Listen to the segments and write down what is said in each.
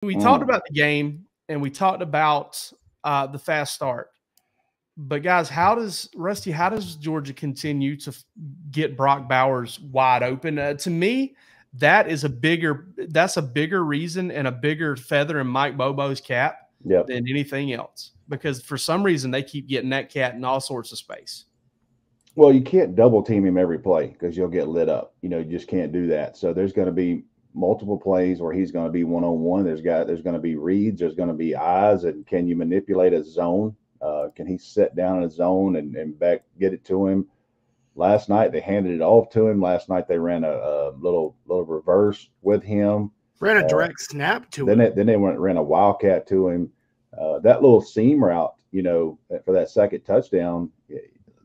We talked about the game and we talked about the fast start. But guys, how does Georgia continue to get Brock Bowers wide open? To me, that's a bigger reason and a bigger feather in Mike Bobo's cap than anything else. Because for some reason they keep getting that cat in all sorts of space. Well, you can't double team him every play because you'll get lit up. You just can't do that. So there's going to be multiple plays where he's going to be one-on-one. There's going to be reads. There's going to be eyes. And can you manipulate a zone? Can he sit down in a zone and back get it to him? Last night they handed it off to him. Last night they ran a little reverse with him. Ran a direct snap to him. Then they ran a wildcat to him. That little seam route, for that second touchdown,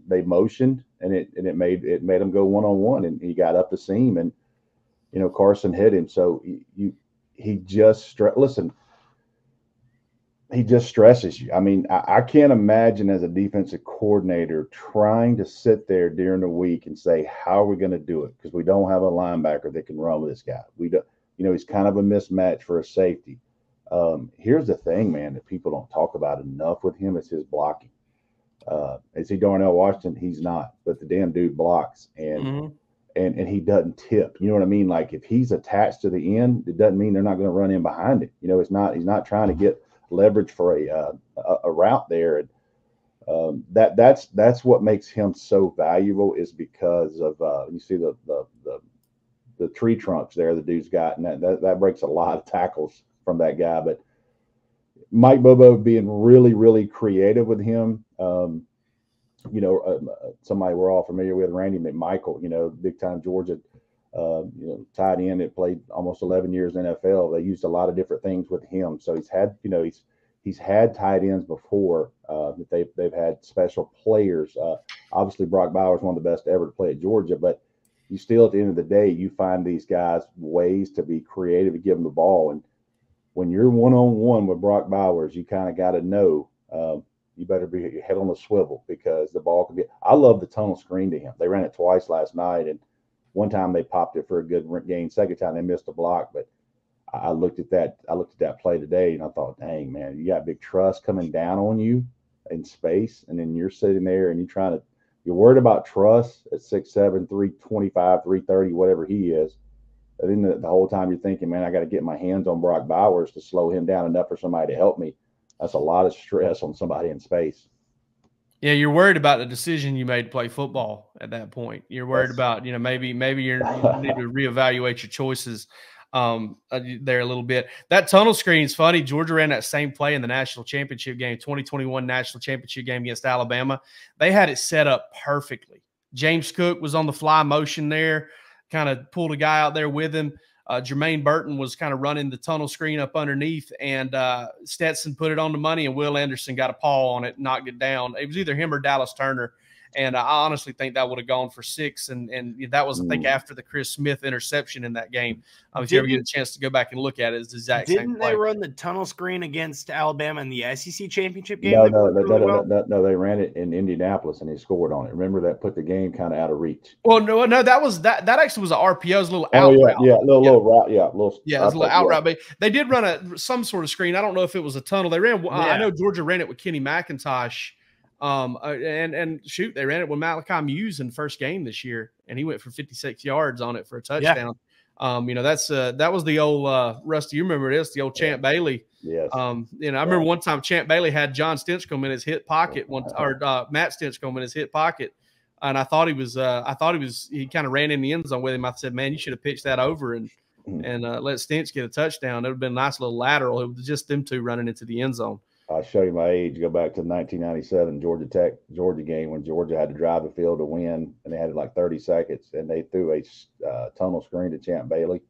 they motioned and it made him go one-on-one, and he got up the seam, and Carson hit him. So he just stresses you. I mean, I can't imagine as a defensive coordinator trying to sit there during the week and say, how are we going to do it? Because we don't have a linebacker that can run with this guy. We don't, he's kind of a mismatch for a safety. Here's the thing, man, that people don't talk about enough with him is his blocking. Is he Darnell Washington? He's not, but the damn dude blocks, and he doesn't tip. You know what I mean? Like if he's attached to the end, it doesn't mean they're not going to run in behind it. He's not trying to get leverage for a route there, and that's what makes him so valuable, is because of you see the tree trunks there the dude's got, and that breaks a lot of tackles from that guy. But Mike Bobo being really, really creative with him. Somebody we're all familiar with, Randy McMichael, big time Georgia, tight end that played almost 11 years in NFL. They used a lot of different things with him. So he's had, he's had tight ends before that they've had special players. Obviously Brock Bowers, one of the best ever to play at Georgia, but you still, at the end of the day, you find these guys ways to be creative and give them the ball. And when you're one-on-one with Brock Bowers, you kind of got to know, you better be your head on the swivel, because the ball can be. I love the tunnel screen to him. They ran it twice last night, and one time they popped it for a good gain. Second time they missed a block. But I looked at that play today, and I thought, dang, man, you got Big Truss coming down on you in space, and then you're sitting there and you're worried about Truss at 6'7", 325, 330, whatever he is. And then the whole time you're thinking, man, I got to get my hands on Brock Bowers to slow him down enough for somebody to help me. That's a lot of stress on somebody in space. Yeah, you're worried about the decision you made to play football at that point. You're worried about, maybe you need to reevaluate your choices there a little bit. That tunnel screen is funny. Georgia ran that same play in the national championship game, 2021 national championship game against Alabama. They had it set up perfectly. James Cook was on the fly motion there, kind of pulled a guy out there with him. Jermaine Burton was kind of running the tunnel screen up underneath, and Stetson put it on the money, and Will Anderson got a paw on it, knocked it down. It was either him or Dallas Turner. And I honestly think that would have gone for 6. And that was, I think, after the Chris Smith interception in that game. If you ever get a chance to go back and look at it, it's the exact same play. Didn't they run the tunnel screen against Alabama in the SEC championship game? No, they ran it in Indianapolis, and they scored on it. Remember, that put the game kind of out of reach. Well, no, that actually was an RPO. It was a little out route. Yeah, little route. Yeah, it was a little out route. But they did run some sort of screen. I don't know if it was a tunnel. They ran. I know Georgia ran it with Kenny McIntosh. And shoot, they ran it with Malachi Muse in the first game this year, and he went for 56 yards on it for a touchdown. Yeah. That was the old Rusty. You remember this? The old Champ Bailey. Yes. I remember one time Champ Bailey had John Stinchcomb in his hip pocket, Matt Stinchcomb in his hip pocket, and I thought he kind of ran in the end zone with him. I said, man, you should have pitched that over and let Stinch get a touchdown. It would have been a nice little lateral. It was just them two running into the end zone. I'll show you my age. Go back to the 1997 Georgia game when Georgia had to drive the field to win, and they had like 30 seconds, and they threw a tunnel screen to Champ Bailey.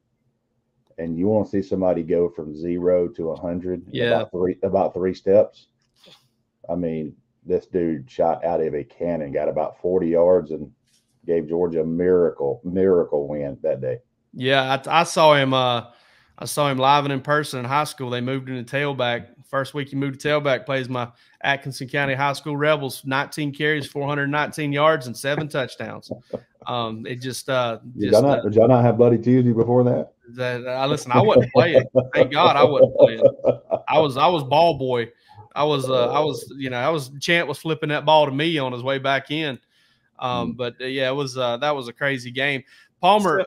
And you want to see somebody go from 0 to 100 in about three steps. I mean, this dude shot out of a cannon, got about 40 yards, and gave Georgia a miracle win that day. Yeah, I saw him. I saw him live and in person in high school. They moved him to tailback. First week he moved to tailback, plays my Atkinson County High School Rebels, 19 carries, 419 yards, and 7 touchdowns. Did y'all not have Bloody Tuesday before that? Listen, I wasn't playing. Thank God I wasn't playing. I was ball boy. Chant was flipping that ball to me on his way back in. But yeah, it was that was a crazy game. Palmer,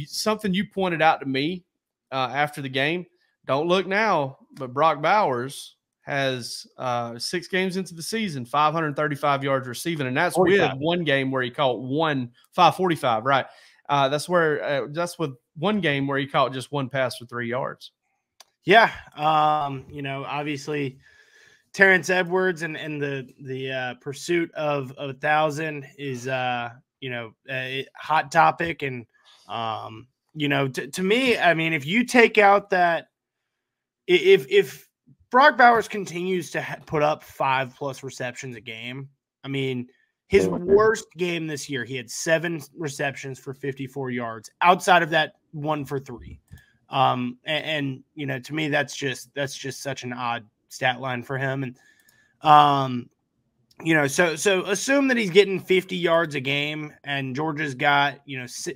something you pointed out to me after the game. Don't look now, but Brock Bowers has 6 games into the season, 535 yards receiving, and that's 45. With one game where he caught 545. Right, that's with one game where he caught just one pass for 3 yards. Yeah, obviously Terrence Edwards and the pursuit of 1,000 is a hot topic, and to me, I mean, if you take out that, if Brock Bowers continues to put up 5+ receptions a game, I mean, his worst game this year, he had 7 receptions for 54 yards. Outside of that, 1 for 3. To me, that's just such an odd stat line for him. And, so assume that he's getting 50 yards a game, and Georgia's got,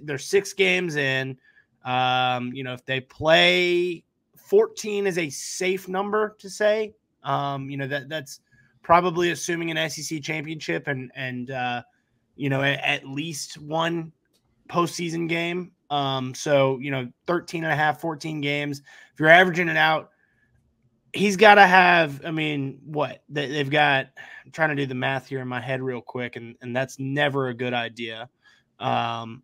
they're 6 games in. If they play 14 is a safe number to say, that's probably assuming an SEC championship and at least one postseason game. 13 and a half, 14 games. If you're averaging it out, he's got to have, they've got, I'm trying to do the math here in my head real quick, and that's never a good idea. I'll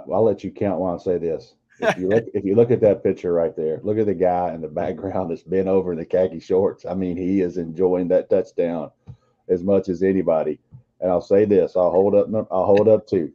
let you count while I say this. If you look at that picture right there, look at the guy in the background that's bent over in the khaki shorts. I mean, he is enjoying that touchdown as much as anybody. And I'll say this: I'll hold up 2.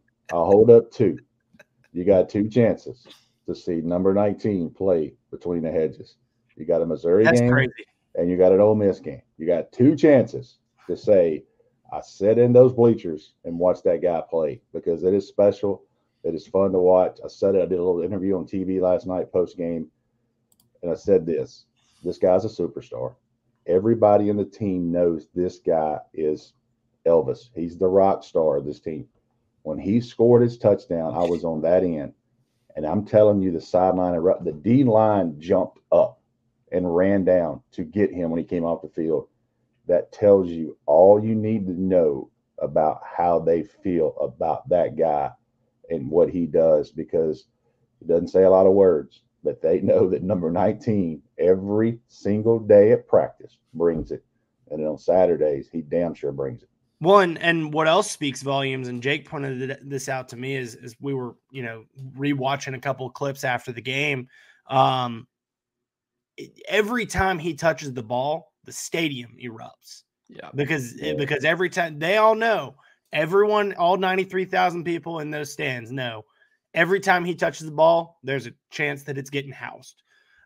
You got 2 chances to see number 19 play between the hedges. You got a Missouri game, crazy. And you got an Ole Miss game. You got 2 chances to say, I sat in those bleachers and watched that guy play, because it is special. It is fun to watch. I did a little interview on TV last night post game, and I said this guy's a superstar. Everybody in the team knows this guy is Elvis. He's the rock star of this team. When he scored his touchdown, I was on that end, and I'm telling you, the sideline, the D line jumped up and ran down to get him when he came off the field. That tells you all you need to know about how they feel about that guy and what he does, because he doesn't say a lot of words, but they know that number 19 every single day at practice brings it. And then on Saturdays, he damn sure brings it. Well, and what else speaks volumes, and Jake pointed this out to me as we were, rewatching a couple of clips after the game. Every time he touches the ball, the stadium erupts. Yeah. Because every time, they all know, everyone, all 93,000 people in those stands know, every time he touches the ball, there's a chance that it's getting housed.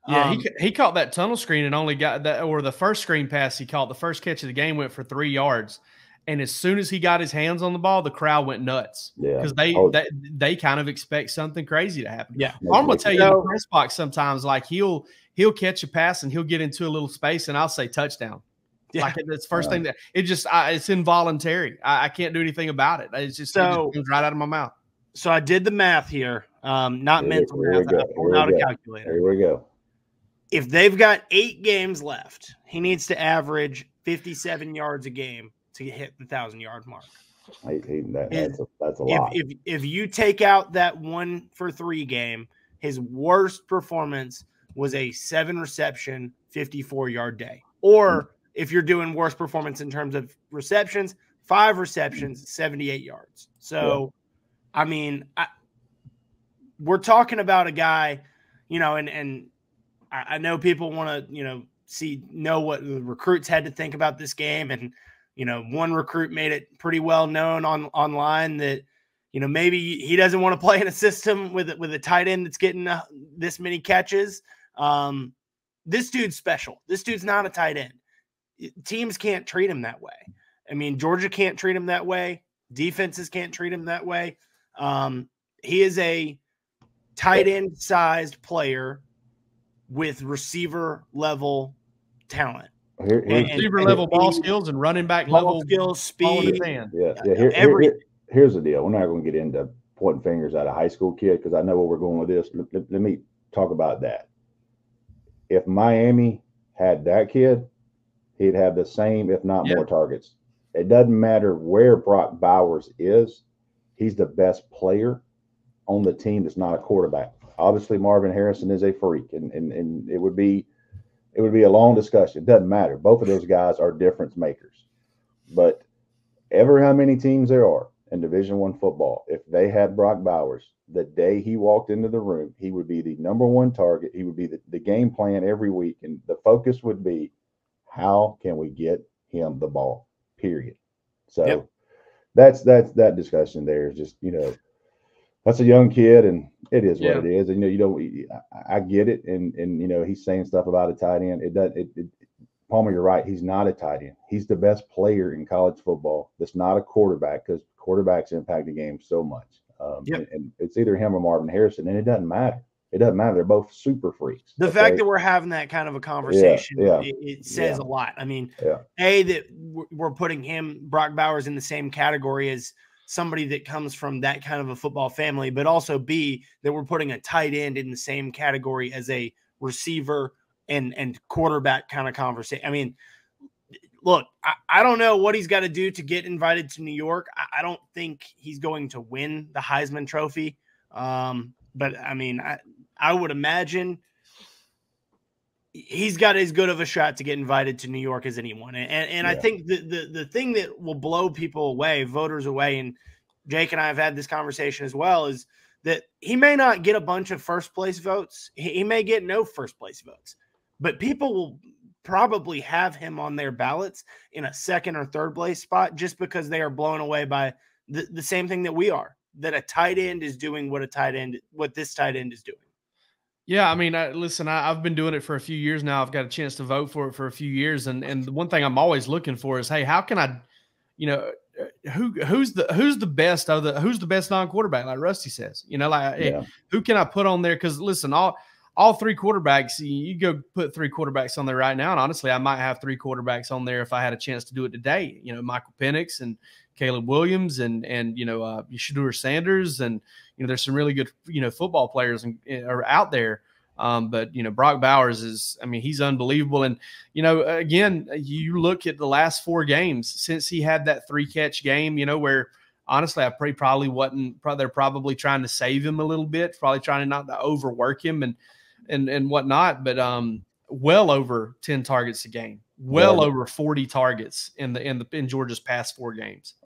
Yeah, he caught that tunnel screen and only got that, or the first screen pass he caught, the first catch of the game, went for 3 yards. And as soon as he got his hands on the ball, the crowd went nuts. Yeah, because they kind of expect something crazy to happen. Yeah, I'm gonna tell you, in the press box sometimes, like he'll catch a pass and he'll get into a little space, and I'll say touchdown. Yeah. Like that's the first thing that it's involuntary. I can't do anything about it. It just comes right out of my mouth. So I did the math here, not mental math. I pulled out a calculator. Here we go. If they've got 8 games left, he needs to average 57 yards a game to hit the 1,000-yard mark. That's a lot. If you take out that 1 for 3 game, his worst performance was a 7-reception, 54-yard day. Or if you're doing worst performance in terms of receptions, 5 receptions, 78 yards. So, yeah. I mean, we're talking about a guy, and I know people want to, know what the recruits had to think about this game. And, one recruit made it pretty well known online that, maybe he doesn't want to play in a system with a tight end that's getting this many catches. This dude's special. This dude's not a tight end. Teams can't treat him that way. I mean, Georgia can't treat him that way. Defenses can't treat him that way. He is a tight end sized player with receiver level talent. Receiver level ball skills and running back level skills, speed. Here's the deal. We're not going to get into pointing fingers at a high school kid, because I know where we're going with this. Let me talk about that. If Miami had that kid, he'd have the same, if not more, targets. It doesn't matter where Brock Bowers is. He's the best player on the team that's not a quarterback. Obviously, Marvin Harrison is a freak, and it would be a long discussion. It doesn't matter. Both of those guys are difference makers. But ever how many teams there are in Division I football, if they had Brock Bowers, the day he walked into the room, he would be the number one target. He would be the game plan every week, and the focus would be, how can we get him the ball, period. So that's that discussion there is just, that's a young kid, and it is what it is. And, I get it. And he's saying stuff about a tight end. Palmer, you're right. He's not a tight end. He's the best player in college football that's not a quarterback, because quarterbacks impact the game so much. And it's either him or Marvin Harrison, and it doesn't matter. It doesn't matter. They're both super freaks. The fact that we're having that kind of a conversation, it says a lot. I mean, that we're putting Brock Bowers, in the same category as somebody that comes from that kind of a football family, but also B, that we're putting a tight end in the same category as a receiver and quarterback kind of conversation. I mean, look, I don't know what he's got to do to get invited to New York. I don't think he's going to win the Heisman Trophy. But I mean, I would imagine he's got as good of a shot to get invited to New York as anyone. And I think the thing that will blow people away, voters away, and Jake and I have had this conversation as well, is that he may not get a bunch of first place votes. He may get no first place votes, but people will probably have him on their ballots in a second or third place spot, just because they are blown away by the same thing that we are, that a tight end is doing what this tight end is doing. Yeah, I mean, listen, I've been doing it for a few years now. I've got a chance to vote for it for a few years, and the one thing I'm always looking for is, hey, how can I, who's the best of who's the best non-quarterback, like Rusty says, who can I put on there? Because listen, all three quarterbacks, you go put three quarterbacks on there right now, and honestly, I might have three quarterbacks on there if I had a chance to do it today. Michael Penix and Caleb Williams and Shedeur Sanders, and there's some really good football players are out there. But Brock Bowers he's unbelievable. And again, you look at the last 4 games since he had that 3-catch game, where honestly I they're probably trying to save him a little bit, probably trying not to overwork him and whatnot. But well over 10 targets a game. Well over 40 targets in Georgia's past 4 games.